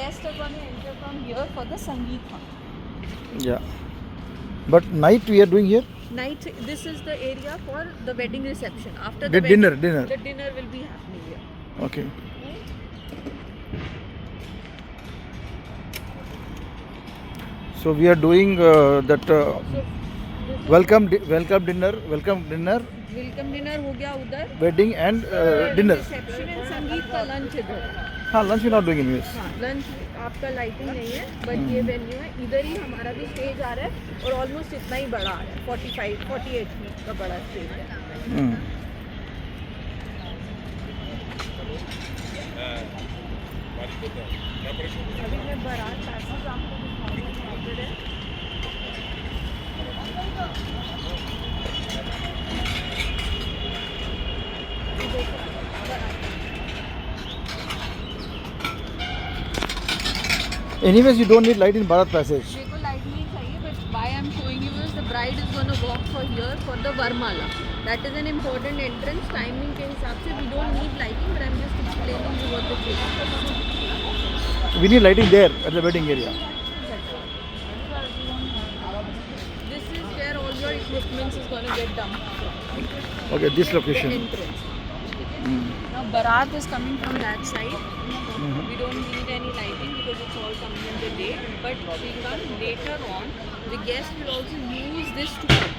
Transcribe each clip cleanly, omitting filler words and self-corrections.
guests are going to enter from here for the Sangeet hall. Yeah. But night we are doing here? Night, this is the area for the wedding reception. After The wedding, dinner. the dinner will be happening here. Okay. So we are doing that So this is welcome dinner, welcome dinner हो गया उधर. wedding and Wedding dinner. reception and संगीत का lunch इधर. हाँ, lunch we are not doing anyways. हाँ, lunch आपका lighting नहीं है, बट ये वेन्यू है. इधर ही हमारा भी स्टेज आ रहा है और ऑलमोस्ट इतना ही बड़ा आ रहा है. 48 फीट का बड़ा स्टेज है. Hmm. अभी मैं बारात पैसेज आपको दिखाऊंगी. इधर है. ये देखो, बारात. Anyways, you don't need light in Bharat Passage. देखो लाइट नहीं चाहिए, but why I am showing you is the bride is gonna walk for here for the varmala. That is an important entrance. Timing के हिसाब से we don't need lighting, but I am just explaining you what the case. We need lighting there at the wedding area. This is where all your equipment is going to get dumped from. Okay, this The location. entrance. Hmm. Now Bharat is coming from that side. Mhm. We don't need any lighting because it's all coming in the day. But we come later on. The guests will also use this to come.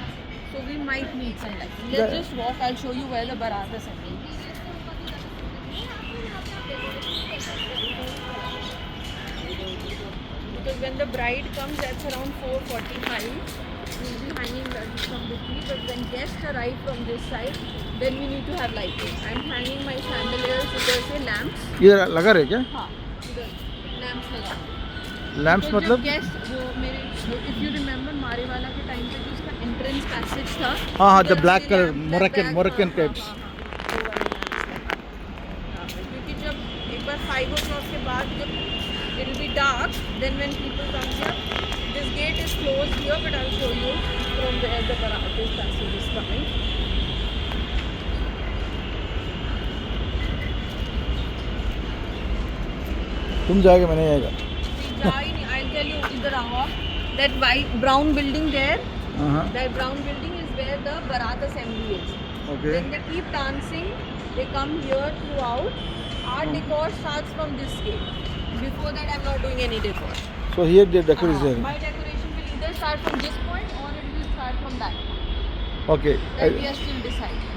So we might need some lighting. Let's Yeah. just walk. I'll show you where the Bharat is happening. Because when the bride comes, that's around 4:45. We'll be hanging lights from the tree. But when guests arrive from this side, then we need to have lighting. I'm hanging my chandeliers. Uधर से lamps. ये लगा रहे क्या? हाँ, उधर lamps लगा. Lamps तो जब मतलब? guest वो मेरे, if you remember मारेवाला के टाइम पे जो उसका entrance passage था. हाँ, the उधर black हमने color, lamp- Moroccan black- types. हाँ, वो वाले lamps लगा. हाँ, क्योंकि जब एक बार 5 o'clock के बाद जब it will be dark, then when people come here, this gate is closed here, but I'll show you from where the Bharat passage is coming. तुम जाएगा मैं नहीं आएगा. I'll tell you, इधर आओ. That white brown building there, Uh-huh. that brown building is where the Bharat assembly is. Okay. Then they keep dancing, they come here throughout. Our decor starts from this gate. Before that, I'm not doing any decor. So here the decor is there. My decoration will either start from this point or it will start from that point. Okay. That we are still deciding.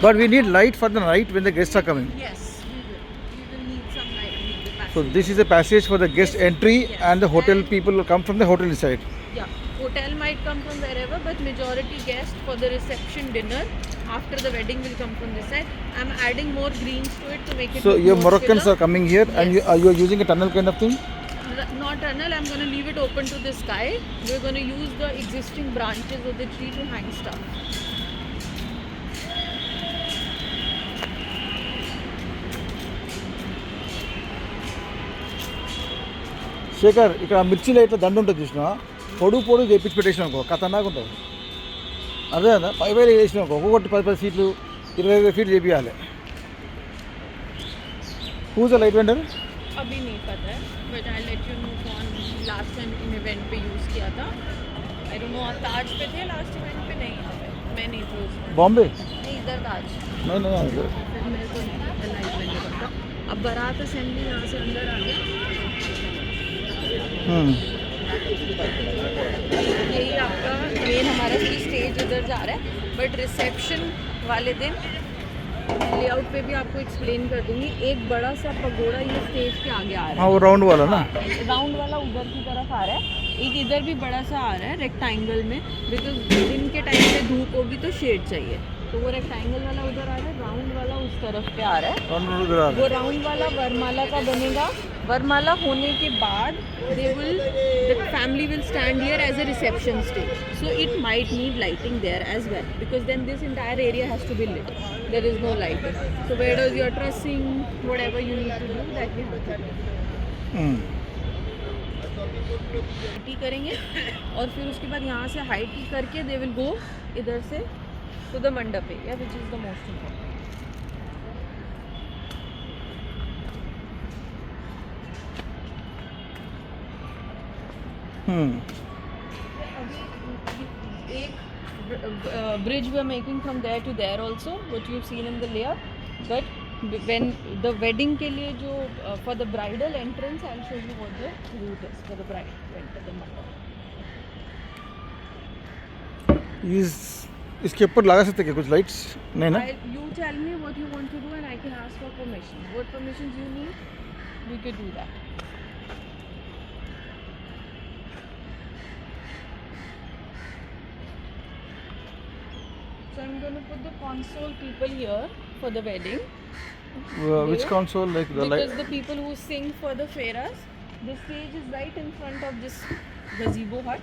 But we need light for the night when the guests are coming. Yes, we will. We will need some lighting in the passage. So this is a passage for the guest entry, Yes. and the hotel And- people will come from the hotel inside. Yeah, hotel might come from wherever, but majority guests for the reception dinner after the wedding will come from this side. I'm adding more greens to it to make it So look your more Moroccans chiller. are coming here, and Yes. you are using a tunnel kind of thing. Not tunnel, I'm going to leave it open to the sky. We're going to use the existing branches of the tree to hang stuff. Shekhar ఇక్కడ మిర్చిలో ఇట్లా దండ ఉంటుంది చూసిన పొడుగు చేపించి పెట్టేసిన అనుకో ఖతర్నాక్ ఉంటుంది. అదే కదా 5 వేసిన అనుకో ఒక్కొక్కటి 10 సీట్లు 20 ఫీట్లు చేపియాలి. Whose the light vendor? अभी नहीं पता है, but I let you know कौन लास्ट टाइम इन इवेंट पे यूज़ किया था. आई डोंट नो ताज पे थे लास्ट इवेंट पे. नहीं, मैं नहीं थी उसमें. बॉम्बे? नहीं, इधर ताज. नहीं फिर मेरे को नहीं पता लाइट मैंने पता. अब बारात असेंबली यहाँ से अंदर आ गया. यही आपका मेन हमारा स्टेज इधर जा रहा है. बट रिसेप्शन वाले दिन लेआउट पे भी आपको एक्सप्लेन कर दूंगी. एक बड़ा सा पगोड़ा ये स्टेज के आगे आ रहा हाँ, वो राउंड वाला ना. है. राउंड वाला उधर की तरफ आ रहा है. एक इधर भी बड़ा सा आ रहा है रेक्टेंगल में, बिकॉज दिन के टाइम पे धूप होगी तो शेड चाहिए. तो वो रेक्टेंगल वाला उधर आ रहा है, राउंड वाला उस तरफ पे आ रहा है. वो राउंड वाला वरमाला का बनेगा. वरमाला होने के बाद the family will stand here as a reception stage. So it might need lighting there as well, because then this entire area has to be lit. There is no lighting. So where does your trussing, whatever you need to do, that we have to do. Height करेंगे और फिर उसके बाद यहाँ से height करके they will go इधर से टू द मंडप area, which is the most important. अभी एक bridge we are making from there to there also, what you've seen in the layer. But when the wedding के लिए जो for the bridal entrance, I'll show you what the route is for the bride to enter the mandap. इसके ऊपर लगा सकते क्या कुछ lights? नहीं ना? You tell me what you want to do and I can ask for permission. What permissions you need, we could do that. So I'm going to put the console people here for the wedding. Which console? Like the Because light? the people who sing for the fairas, the stage is right in front of this gazebo hut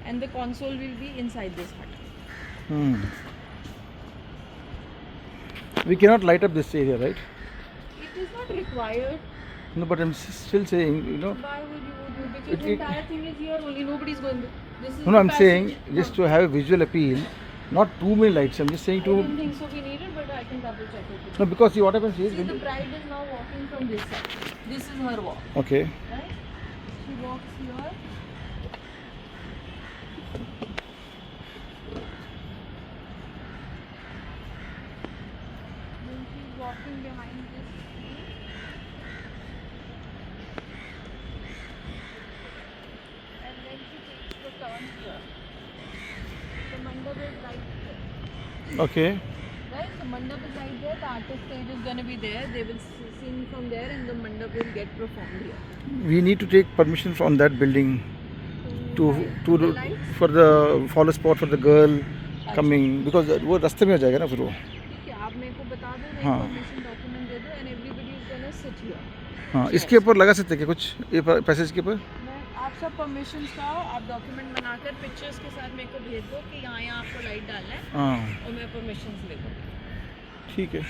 and the console will be inside this hut. We cannot light up this area, right? It is not required. No, but I'm still saying, you know. Why would you do? Because the entire thing is here only. Nobody's going to. This is No, the I'm saying passage. just to have a visual appeal, not too many lights. I'm just saying I to. don't think so we need it, but I can double check it. No, because see what happens is See, when the bride is now walking from this side. This is her walk, okay. right? She walks here. Then she's walking behind this tree. And then she takes the turn here. The mandap is right here. Okay. Right? The mandap is right there. The artist stage is going to be there. They will sing from there and the mandap will get performed here. We need to take permission from that building to the lights? for the follow spot for the girl coming because वो रास्ते में हो जाएगा ना फिर वो. ठीक है, आप मेरे को बता दो, हाँ. परमिशन डॉक्यूमेंट दे दो and everybody is gonna sit here. हाँ, इसके ऊपर लगा सकते हैं क्या कुछ ये पैसेज के ऊपर? मैं आप सब परमिशंस का आप डॉक्यूमेंट बनाकर पिक्चर्स के साथ मेरे को भेज दो कि यहाँ आपको लाइट डालना है हाँ और मैं परमिशंस ले लूँगी. ठीक है.